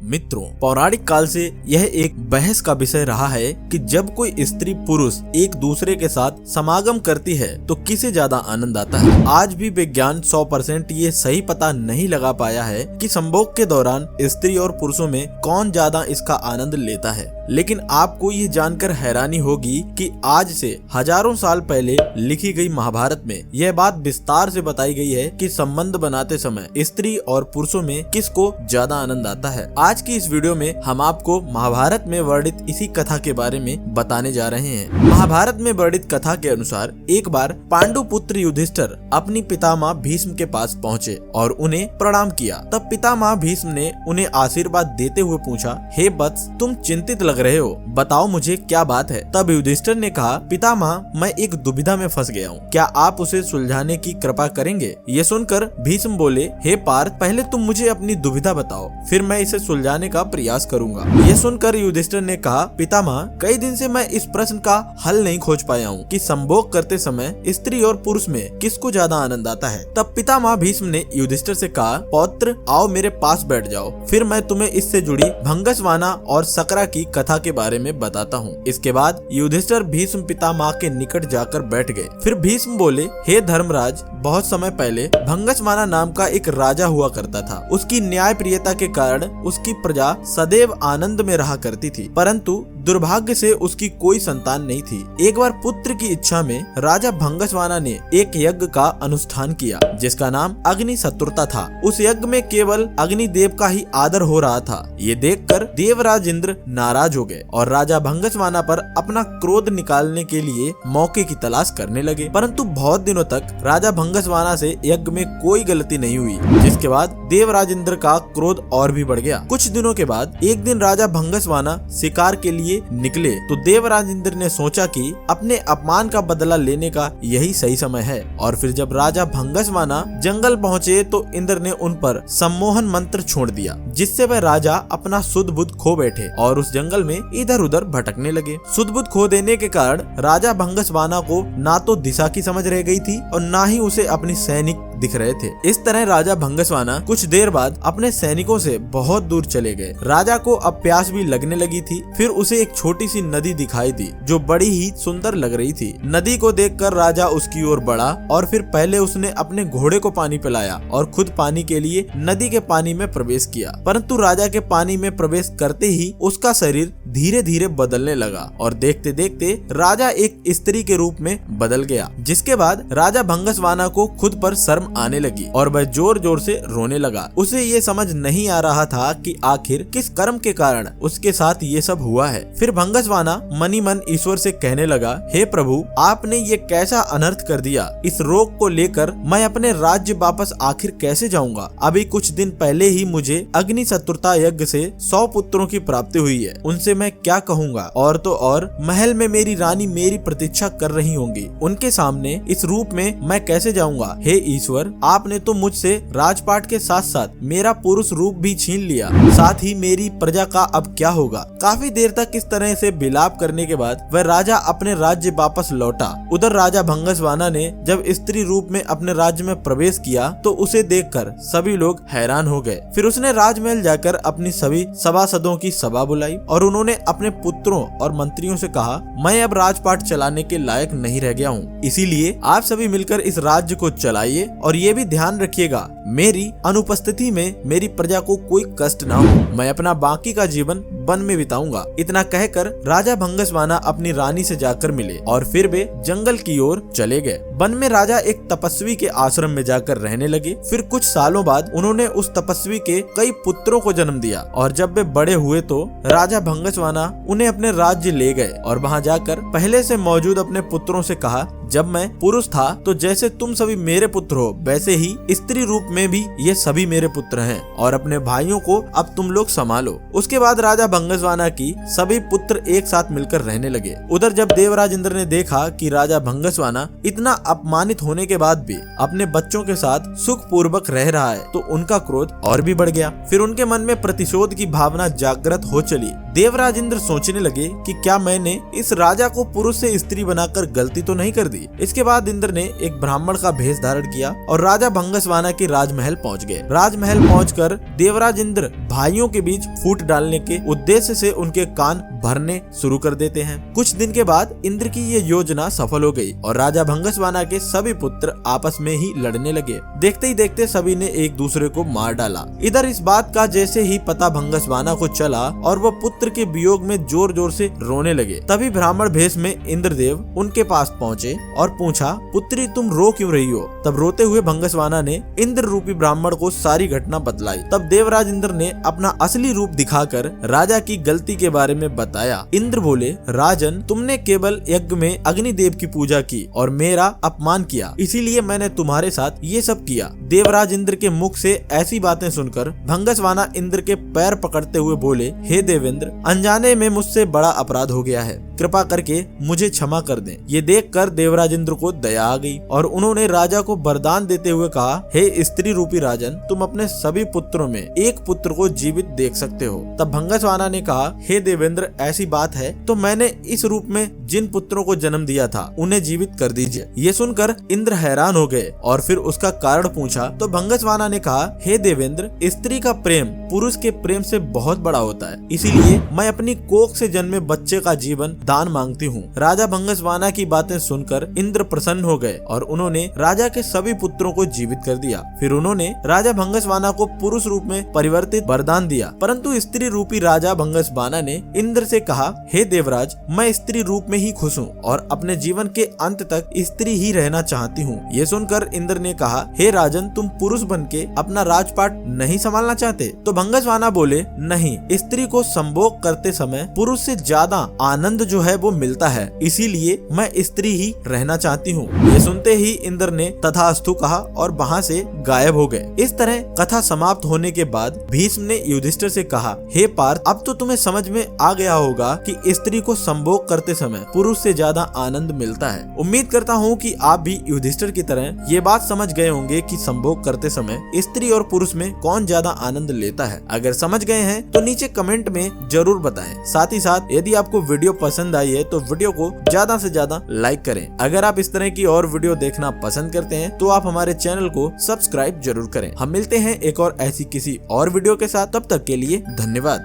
मित्रों, पौराणिक काल से यह एक बहस का विषय रहा है कि जब कोई स्त्री पुरुष एक दूसरे के साथ समागम करती है तो किसे ज्यादा आनंद आता है। आज भी विज्ञान 100% ये सही पता नहीं लगा पाया है कि संभोग के दौरान स्त्री और पुरुषों में कौन ज्यादा इसका आनंद लेता है। लेकिन आपको ये जानकर हैरानी होगी कि आज से हजारों साल पहले लिखी गई महाभारत में यह बात विस्तार से बताई गई है कि संबंध बनाते समय स्त्री और पुरुषों में किसको ज्यादा आनंद आता है। आज की इस वीडियो में हम आपको महाभारत में वर्णित इसी कथा के बारे में बताने जा रहे हैं। महाभारत में वर्णित कथा के अनुसार एक बार पांडु पुत्र युधिष्ठिर अपनी पितामह भीष्म के पास पहुँचे और उन्हें प्रणाम किया। तब पितामह भीष्म ने उन्हें आशीर्वाद देते हुए पूछा, हे वत्स, तुम चिंतित लग रहे हो, बताओ मुझे क्या बात है। तब युधिष्ठिर ने कहा, पितामह, मैं एक दुविधा में फंस गया हूँ, क्या आप उसे सुलझाने की कृपा करेंगे। ये सुनकर भीष्म बोले, हे पार्थ, पहले तुम मुझे अपनी दुविधा बताओ, फिर मैं इसे सुलझाने का प्रयास करूंगा। ये सुनकर युधिष्ठिर ने कहा, पितामह, कई दिन से मैं इस प्रश्न का हल नहीं खोज पाया हूँ कि संभोग करते समय स्त्री और पुरुष में किसको ज्यादा आनंद आता है। तब पितामह भीष्म ने युधिष्ठिर से कहा, पौत्र, आओ मेरे पास बैठ जाओ, फिर मैं तुम्हें इससे जुड़ी भंगस्वाना और सकरा की कथा के बारे में बताता हूँ। इसके बाद युधिष्ठिर भीष्म पितामह के निकट जाकर बैठ गए। फिर भीष्म बोले, हे धर्मराज, बहुत समय पहले भंगस्वाना नाम का एक राजा हुआ करता था। उसकी न्याय प्रियता के कारण उसकी प्रजा सदैव आनंद में रहा करती थी, परंतु दुर्भाग्य से उसकी कोई संतान नहीं थी। एक बार पुत्र की इच्छा में राजा भंगस्वाना ने एक यज्ञ का अनुष्ठान किया जिसका नाम अग्नि शत्रुता था। उस यज्ञ में केवल अग्नि देव का ही आदर हो रहा था। ये देखकर देवराज इंद्र नाराज हो गए और राजा भंगस्वाना पर अपना क्रोध निकालने के लिए मौके की तलाश करने लगे, परंतु बहुत दिनों तक राजा भंगस्वाना से यज्ञ में कोई गलती नहीं हुई, जिसके बाद देवराज इंद्र का क्रोध और भी बढ़ गया। कुछ दिनों के बाद एक दिन राजा भंगस्वाना शिकार के लिए निकले तो देवराज इंद्र ने सोचा कि अपने अपमान का बदला लेने का यही सही समय है। और फिर जब राजा भंगस्वाना जंगल पहुँचे तो इंद्र ने उन पर सम्मोहन मंत्र छोड़ दिया, जिससे वह राजा अपना सुध बुध खो बैठे और उस जंगल में इधर उधर भटकने लगे। सुध बुध खो देने के कारण राजा भंगस्वाना को ना तो दिशा की समझ रह गई थी और ना ही उसे अपनी सैनिक दिख रहे थे। इस तरह राजा भंगस्वाना कुछ देर बाद अपने सैनिकों से बहुत दूर चले गए। राजा को अब प्यास भी लगने लगी थी। फिर उसे एक छोटी सी नदी दिखाई दी जो बड़ी ही सुंदर लग रही थी। नदी को देखकर राजा उसकी ओर बढ़ा और फिर पहले उसने अपने घोड़े को पानी पिलाया और खुद पानी के लिए नदी के पानी में प्रवेश किया, परंतु राजा के पानी में प्रवेश करते ही उसका शरीर धीरे धीरे बदलने लगा और देखते देखते राजा एक स्त्री के रूप में बदल गया। जिसके बाद राजा भंगस्वाना को खुद पर शर्म आने लगी और वह जोर जोर से रोने लगा। उसे ये समझ नहीं आ रहा था कि आखिर किस कर्म के कारण उसके साथ ये सब हुआ है। फिर भंगस्वाना मनी मन ईश्वर से कहने लगा, हे प्रभु, आपने ये कैसा अनर्थ कर दिया। इस रोग को लेकर मैं अपने राज्य वापस आखिर कैसे जाऊंगा। अभी कुछ दिन पहले ही मुझे अग्नि शत्रुता यज्ञ से 100 पुत्रों की प्राप्ति हुई है, उनसे मैं क्या कहूँगा। और तो और महल में मेरी रानी मेरी प्रतीक्षा कर रही होंगी, उनके सामने इस रूप में मैं कैसे जाऊंगा। हे ईश्वर, आपने तो मुझसे राजपाट के साथ साथ मेरा पुरुष रूप भी छीन लिया, साथ ही मेरी प्रजा का अब क्या होगा। काफी देर तक इस तरह से विलाप करने के बाद वह राजा अपने राज्य वापस लौटा। उधर राजा भंगस्वाना ने जब स्त्री रूप में अपने राज्य में प्रवेश किया तो उसे देखकर सभी लोग हैरान हो गए। फिर उसने राजमहल जाकर अपनी सभी सभासदों की सभा बुलाई और उन्होंने अपने पुत्रों और मंत्रियों से कहा, मैं अब राजपाट चलाने के लायक नहीं रह गया हूँ, इसीलिए आप सभी मिलकर इस राज्य को चलाइए और ये भी ध्यान रखिएगा मेरी अनुपस्थिति में मेरी प्रजा को कोई कष्ट ना हो। मैं अपना बाकी का जीवन वन में बिताऊंगा। इतना कहकर राजा भंगस्वाना अपनी रानी से जाकर मिले और फिर वे जंगल की ओर चले गए। वन में राजा एक तपस्वी के आश्रम में जाकर रहने लगे। फिर कुछ सालों बाद उन्होंने उस तपस्वी के कई पुत्रों को जन्म दिया और जब वे बड़े हुए तो राजा भंगस्वाना उन्हें अपने राज्य ले गए और वहां जाकर पहले से मौजूद अपने पुत्रों से कहा, जब मैं पुरुष था तो जैसे तुम सभी मेरे पुत्र हो, वैसे ही स्त्री रूप में भी ये सभी मेरे पुत्र हैं और अपने भाइयों को अब तुम लोग संभालो। उसके बाद राजा भंगस्वाना की सभी पुत्र एक साथ मिलकर रहने लगे। उधर जब देवराज इंद्र ने देखा कि राजा भंगस्वाना इतना अपमानित होने के बाद भी अपने बच्चों के साथ सुख पूर्वक रह रहा है तो उनका क्रोध और भी बढ़ गया। फिर उनके मन में प्रतिशोध की भावना जागृत हो चली, देवराज इंद्र सोचने लगे कि क्या मैंने इस राजा को पुरुष से स्त्री बनाकर गलती तो नहीं कर दी। इसके बाद इंद्र ने एक ब्राह्मण का भेष धारण किया और राजा भंगस्वाना के राजमहल पहुंच गए। राजमहल पहुंचकर देवराज इंद्र भाइयों के बीच फूट डालने के उद्देश्य से उनके कान भरने शुरू कर देते हैं। कुछ दिन के बाद इंद्र की ये योजना सफल हो गई और राजा भंगस्वाना के सभी पुत्र आपस में ही लड़ने लगे। देखते ही देखते सभी ने एक दूसरे को मार डाला। इधर इस बात का जैसे ही पता भंगस्वाना को चला और वह पुत्र के वियोग में जोर जोर से रोने लगे। तभी ब्राह्मण भेष में इंद्रदेव उनके पास पहुँचे और पूछा, पुत्री तुम रो क्यों रही हो? तब रोते हुए भंगस्वाना ने इंद्र रूपी ब्राह्मण को सारी घटना बतलाई। तब देवराज इंद्र ने अपना असली रूप दिखाकर राजा की गलती के बारे में बताया। इंद्र बोले, राजन तुमने केवल यज्ञ में अग्निदेव की पूजा की और मेरा अपमान किया, इसीलिए मैंने तुम्हारे साथ ये सब किया। देवराज इंद्र के मुख से ऐसी बातें सुनकर भंगस्वाना इंद्र के पैर पकड़ते हुए बोले, हे देवेंद्र, अनजाने में मुझसे बड़ा अपराध हो गया है, कृपा करके मुझे क्षमा कर दें। ये देखकर देवराज इंद्र को दया आ गई और उन्होंने राजा को वरदान देते हुए कहा, हे स्त्री रूपी राजन, तुम अपने सभी पुत्रों में एक पुत्र को जीवित देख सकते हो। तब भंगस्वाना ने कहा, हे देवेंद्र, ऐसी बात है तो मैंने इस रूप में जिन पुत्रों को जन्म दिया था उन्हें जीवित कर दीजिए। ये सुनकर इंद्र हैरान हो गए और फिर उसका कारण पूछा तो भंगस्वाना ने कहा, हे देवेंद्र, स्त्री का प्रेम पुरुष के प्रेम से बहुत बड़ा होता है, इसीलिए मैं अपनी कोख से जन्मे बच्चे का जीवन दान मांगती हूँ। राजा भंगस्वाना की बातें सुनकर इंद्र प्रसन्न हो गए और उन्होंने राजा के सभी पुत्रों को जीवित कर दिया। फिर उन्होंने राजा भंगस्वाना को पुरुष रूप में परिवर्तित वरदान दिया, परंतु स्त्री रूपी राजा भंगस्वाना ने इंद्र से कहा, हे देवराज, मैं स्त्री रूप में ही खुश हूँ और अपने जीवन के अंत तक स्त्री ही रहना चाहती हूँ। ये सुनकर इंद्र ने कहा, हे राजन, तुम पुरुष बनके अपना राजपाट नहीं संभालना चाहते? तो भंगस्वाना बोले, नहीं, स्त्री को संभोग करते समय पुरुष से ज्यादा आनंद जो है वो मिलता है, इसीलिए मैं स्त्री ही रहना चाहती हूँ। ये सुनते ही इंद्र ने तथास्तु कहा और वहाँ से गायब हो गए। इस तरह कथा समाप्त होने के बाद भीष्म ने युधिष्ठिर से कहा, हे पार्थ, अब तो तुम्हें समझ में आ गया होगा कि स्त्री को संभोग करते समय पुरुष से ज्यादा आनंद मिलता है। उम्मीद करता हूँ कि आप भी युधिष्ठिर की तरह ये बात समझ गए होंगे कि संभोग करते समय स्त्री और पुरुष में कौन ज्यादा आनंद लेता है। अगर समझ गए हैं तो नीचे कमेंट में जरूर बताएं। साथ ही साथ यदि आपको वीडियो पसंद आई है तो वीडियो को ज्यादा से ज्यादा लाइक करें। अगर आप इस तरह की और वीडियो देखना पसंद करते हैं तो आप हमारे चैनल को सब्सक्राइब जरूर करें। हम मिलते हैं एक और ऐसी किसी और वीडियो के साथ, तब तक के लिए धन्यवाद।